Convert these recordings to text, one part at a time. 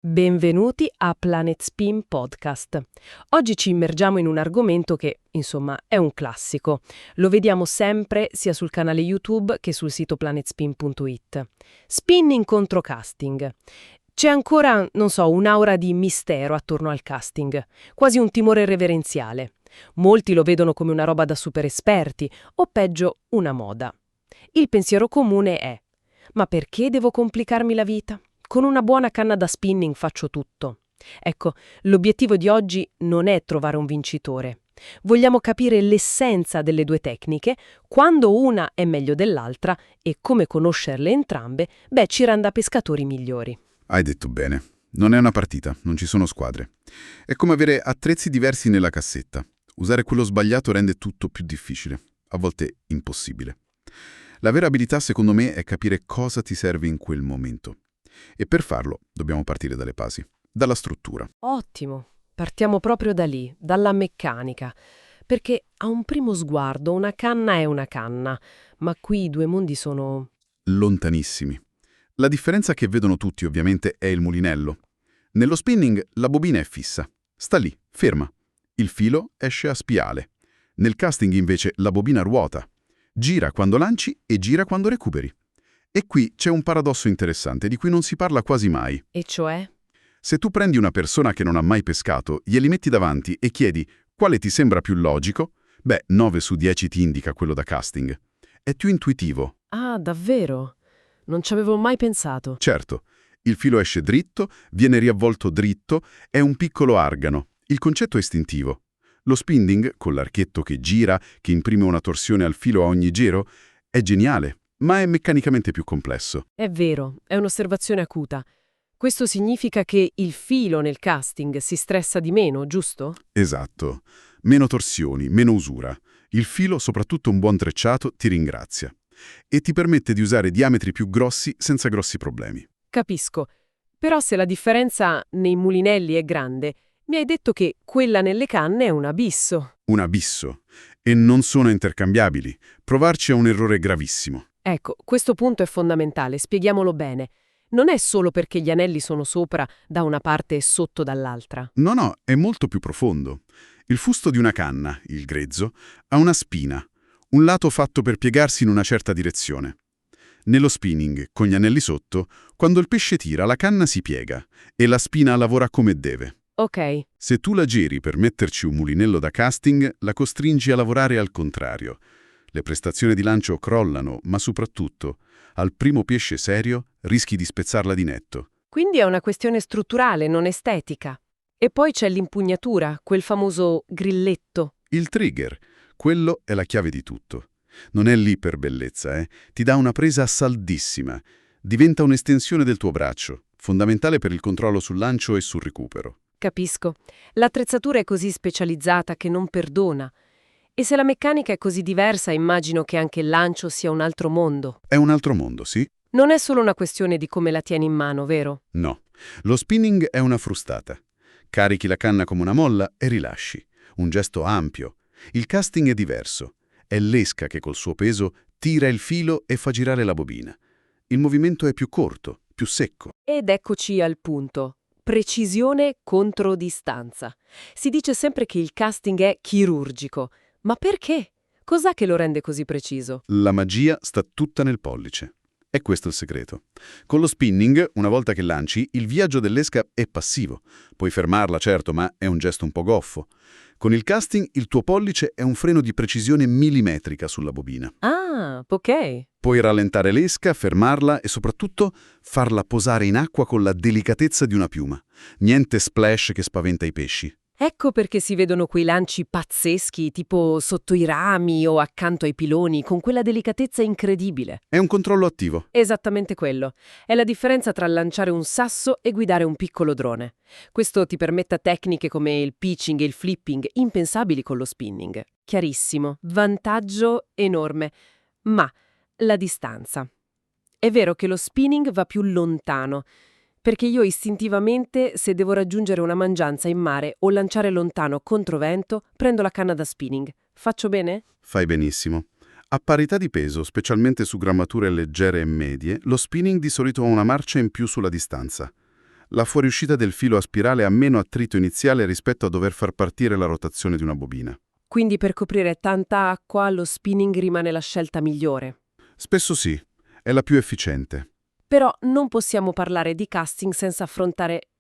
Benvenuti a Planet Spin Podcast. Oggi ci immergiamo in un argomento che, insomma, è un classico. Lo vediamo sempre sia sul canale YouTube che sul sito planetspin.it. Spinning contro casting. C'è ancora, non so, un'aura di mistero attorno al casting, quasi un timore reverenziale. Molti lo vedono come una roba da super esperti, o peggio, una moda. Il pensiero comune è: ma perché devo complicarmi la vita? Con una buona canna da spinning faccio tutto. Ecco, l'obiettivo di oggi non è trovare un vincitore. Vogliamo capire l'essenza delle due tecniche, quando una è meglio dell'altra e come conoscerle entrambe, ci renda pescatori migliori. Hai detto bene. Non è una partita, non ci sono squadre. È come avere attrezzi diversi nella cassetta. Usare quello sbagliato rende tutto più difficile, a volte impossibile. La vera abilità, secondo me, è capire cosa ti serve in quel momento. E per farlo dobbiamo partire dalle basi, dalla struttura. Ottimo, partiamo proprio da lì, dalla meccanica, perché a un primo sguardo una canna è una canna, ma qui i due mondi sono... Lontanissimi. La differenza che vedono tutti, ovviamente, è il mulinello. Nello spinning la bobina è fissa, sta lì, ferma. Il filo esce a spiale. Nel casting, invece, la bobina ruota. Gira quando lanci e gira quando recuperi. E qui c'è un paradosso interessante di cui non si parla quasi mai. E cioè? Se tu prendi una persona che non ha mai pescato, glieli metti davanti e chiedi quale ti sembra più logico, 9 su 10 ti indica quello da casting. È più intuitivo. Ah, davvero? Non ci avevo mai pensato. Certo, il filo esce dritto, viene riavvolto dritto, è un piccolo argano. Il concetto è istintivo. Lo spinning, con l'archetto che gira, che imprime una torsione al filo a ogni giro, è geniale, ma è meccanicamente più complesso. È vero, è un'osservazione acuta. Questo significa che il filo nel casting si stressa di meno, giusto? Esatto. Meno torsioni, meno usura. Il filo, soprattutto un buon trecciato, ti ringrazia. E ti permette di usare diametri più grossi senza grossi problemi. Capisco. Però se la differenza nei mulinelli è grande, mi hai detto che quella nelle canne è un abisso. Un abisso. E non sono intercambiabili. Provarci è un errore gravissimo. Ecco, questo punto è fondamentale, spieghiamolo bene. Non è solo perché gli anelli sono sopra da una parte e sotto dall'altra. No, è molto più profondo. Il fusto di una canna, il grezzo, ha una spina, un lato fatto per piegarsi in una certa direzione. Nello spinning, con gli anelli sotto, quando il pesce tira, la canna si piega e la spina lavora come deve. Ok, Se tu la giri per metterci un mulinello da casting, la costringi a lavorare al contrario. Le prestazioni di lancio crollano, ma soprattutto, al primo pesce serio, rischi di spezzarla di netto. quindi è una questione strutturale, non estetica. E poi c'è l'impugnatura, quel famoso grilletto. Il trigger, quello è la chiave di tutto. Non è lì per bellezza, Ti dà una presa saldissima. Diventa un'estensione del tuo braccio, fondamentale per il controllo sul lancio e sul recupero. Capisco. L'attrezzatura è così specializzata che non perdona. E se la meccanica è così diversa, immagino che anche il lancio sia un altro mondo. È un altro mondo, sì? Non è solo una questione di come la tieni in mano, vero? No. Lo spinning è una frustata. Carichi la canna come una molla e rilasci. Un gesto ampio. Il casting è diverso. È l'esca che col suo peso tira il filo e fa girare la bobina. Il movimento è più corto, più secco. Ed eccoci al punto. Precisione contro distanza. Si dice sempre che il casting è chirurgico. Ma perché? Cos'ha che lo rende così preciso? La magia sta tutta nel pollice. È questo il segreto. Con lo spinning, una volta che lanci, il viaggio dell'esca è passivo. Puoi fermarla, certo, ma è un gesto un po' goffo. Con il casting, il tuo pollice è un freno di precisione millimetrica sulla bobina. Ah, ok. Puoi rallentare l'esca, fermarla e soprattutto farla posare in acqua con la delicatezza di una piuma. Niente splash che spaventa i pesci. Ecco perché si vedono quei lanci pazzeschi, tipo sotto i rami o accanto ai piloni, con quella delicatezza incredibile. È un controllo attivo. Esattamente quello. È la differenza tra lanciare un sasso e guidare un piccolo drone. Questo ti permette tecniche come il pitching e il flipping, impensabili con lo spinning. Chiarissimo. Vantaggio enorme. Ma la distanza. È vero che lo spinning va più lontano, perché io istintivamente, se devo raggiungere una mangianza in mare o lanciare lontano contro vento, prendo la canna da spinning. Faccio bene? Fai benissimo. A parità di peso, specialmente su grammature leggere e medie, lo spinning di solito ha una marcia in più sulla distanza. La fuoriuscita del filo a spirale ha meno attrito iniziale rispetto a dover far partire la rotazione di una bobina. Quindi per coprire tanta acqua lo spinning rimane la scelta migliore. Spesso sì, è la più efficiente. Però non possiamo parlare di casting senza affrontare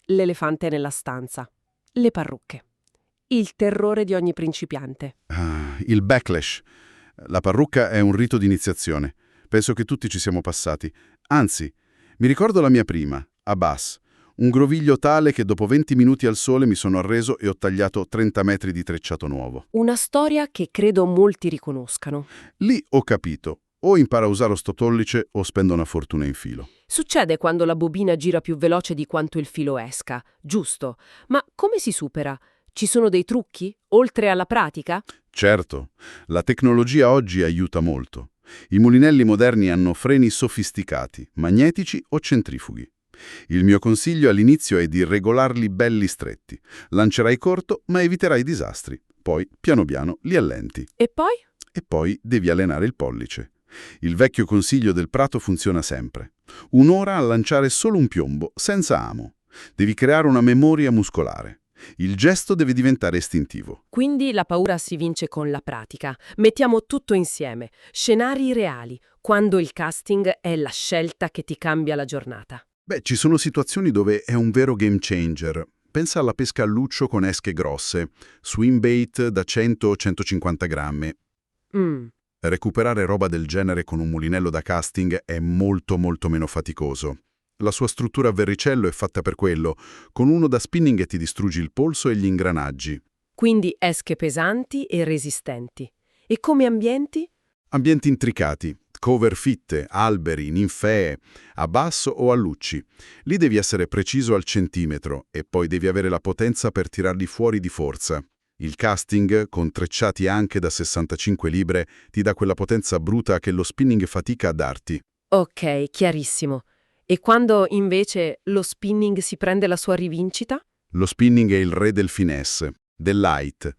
l'elefante nella stanza. Le parrucche. Il terrore di ogni principiante. Il backlash. La parrucca è un rito di iniziazione. Penso che tutti ci siamo passati. Anzi, mi ricordo la mia prima, a Bass. Un groviglio tale che dopo 20 minuti al sole mi sono arreso e ho tagliato 30 metri di trecciato nuovo. Una storia che credo molti riconoscano. Lì ho capito. O impara a usare sto pollice o spendo una fortuna in filo. Succede quando la bobina gira più veloce di quanto il filo esca, giusto? Ma come si supera? Ci sono dei trucchi, oltre alla pratica? Certo, la tecnologia oggi aiuta molto. I mulinelli moderni hanno freni sofisticati, magnetici o centrifughi. Il mio consiglio all'inizio è di regolarli belli stretti. Lancerai corto, ma eviterai disastri. Poi, piano piano, li allenti. E poi? E poi devi allenare il pollice. Il vecchio consiglio del prato funziona sempre. Un'ora a lanciare solo un piombo, senza amo. Devi creare una memoria muscolare. Il gesto deve diventare istintivo. Quindi la paura si vince con la pratica. Mettiamo tutto insieme. Scenari reali, quando il casting è la scelta che ti cambia la giornata. Beh, ci sono situazioni dove è un vero game changer. Pensa alla pesca a luccio con esche grosse, swim bait da 100-150 grammi. Recuperare roba del genere con un mulinello da casting è molto meno faticoso. La sua struttura a verricello è fatta per quello. Con uno da spinning ti distruggi il polso e gli ingranaggi. Quindi esche pesanti e resistenti. E come ambienti? Ambienti intricati, cover fitte, alberi, ninfee, a basso o a lucci. Lì devi essere preciso al centimetro e poi devi avere la potenza per tirarli fuori di forza. Il casting, con trecciati anche da 65 libre, ti dà quella potenza bruta che lo spinning fatica a darti. Ok, chiarissimo. E quando invece lo spinning si prende la sua rivincita? Lo spinning è il re del finesse, del light.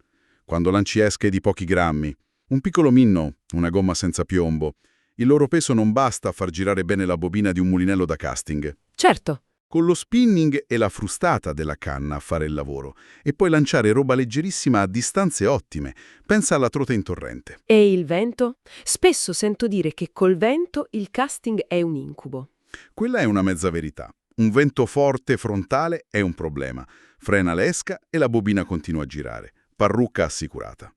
Quando lanci esche di pochi grammi, un piccolo minno, una gomma senza piombo, il loro peso non basta a far girare bene la bobina di un mulinello da casting. Certo. Con lo spinning è la frustata della canna a fare il lavoro e puoi lanciare roba leggerissima a distanze ottime. Pensa alla trota in torrente. E il vento? Spesso sento dire che col vento il casting è un incubo. Quella è una mezza verità. Un vento forte frontale è un problema. Frena l'esca e la bobina continua a girare. Parrucca assicurata.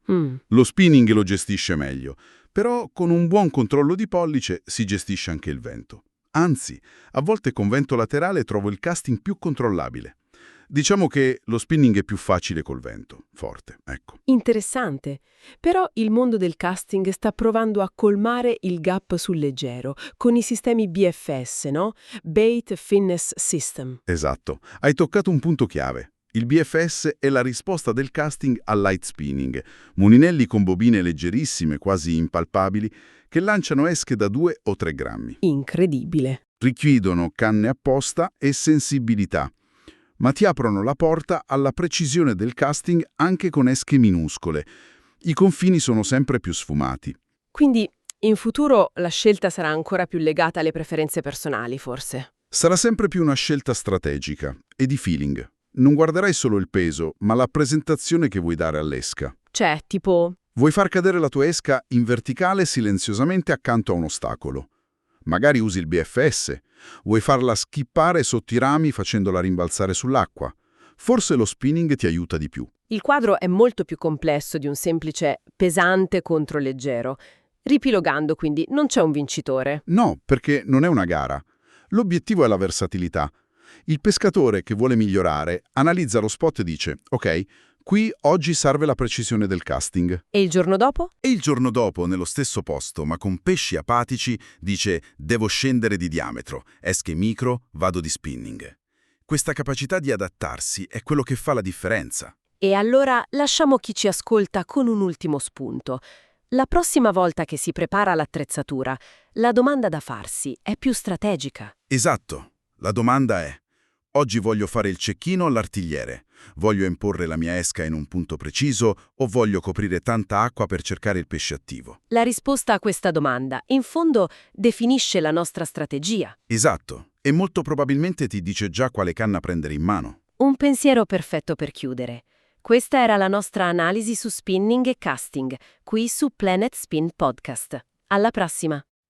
Lo spinning lo gestisce meglio, però con un buon controllo di pollice si gestisce anche il vento. Anzi, a volte con vento laterale trovo il casting più controllabile. Diciamo che lo spinning è più facile col vento, forte, ecco. Interessante. Però il mondo del casting sta provando a colmare il gap sul leggero, con i sistemi BFS, no? Bait Fitness System. Esatto, hai toccato un punto chiave. Il BFS è la risposta del casting al light spinning, mulinelli con bobine leggerissime, quasi impalpabili, che lanciano esche da 2 o 3 grammi. Incredibile. Richiedono canne apposta e sensibilità, ma ti aprono la porta alla precisione del casting anche con esche minuscole. I confini sono sempre più sfumati. Quindi in futuro la scelta sarà ancora più legata alle preferenze personali, forse. Sarà sempre più una scelta strategica e di feeling. Non guarderai solo il peso, ma la presentazione che vuoi dare all'esca. Cioè, tipo... Vuoi far cadere la tua esca in verticale silenziosamente accanto a un ostacolo. Magari usi il BFS. Vuoi farla schippare sotto i rami facendola rimbalzare sull'acqua. Forse lo spinning ti aiuta di più. Il quadro è molto più complesso di un semplice pesante contro leggero. Ripilogando, quindi, non c'è un vincitore. No, perché non è una gara. L'obiettivo è la versatilità. Il pescatore che vuole migliorare analizza lo spot e dice «Ok, qui oggi serve la precisione del casting». E il giorno dopo? E il giorno dopo, nello stesso posto, ma con pesci apatici, dice «Devo scendere di diametro, esche micro, vado di spinning». Questa capacità di adattarsi è quello che fa la differenza. E allora lasciamo chi ci ascolta con un ultimo spunto. La prossima volta che si prepara l'attrezzatura, la domanda da farsi è più strategica. Esatto. La domanda è: oggi voglio fare il cecchino all'artigliere? Voglio imporre la mia esca in un punto preciso o voglio coprire tanta acqua per cercare il pesce attivo? La risposta a questa domanda, in fondo, definisce la nostra strategia. Esatto. E molto probabilmente ti dice già quale canna prendere in mano. Un pensiero perfetto per chiudere. Questa era la nostra analisi su spinning e casting, qui su Planet Spin Podcast. Alla prossima!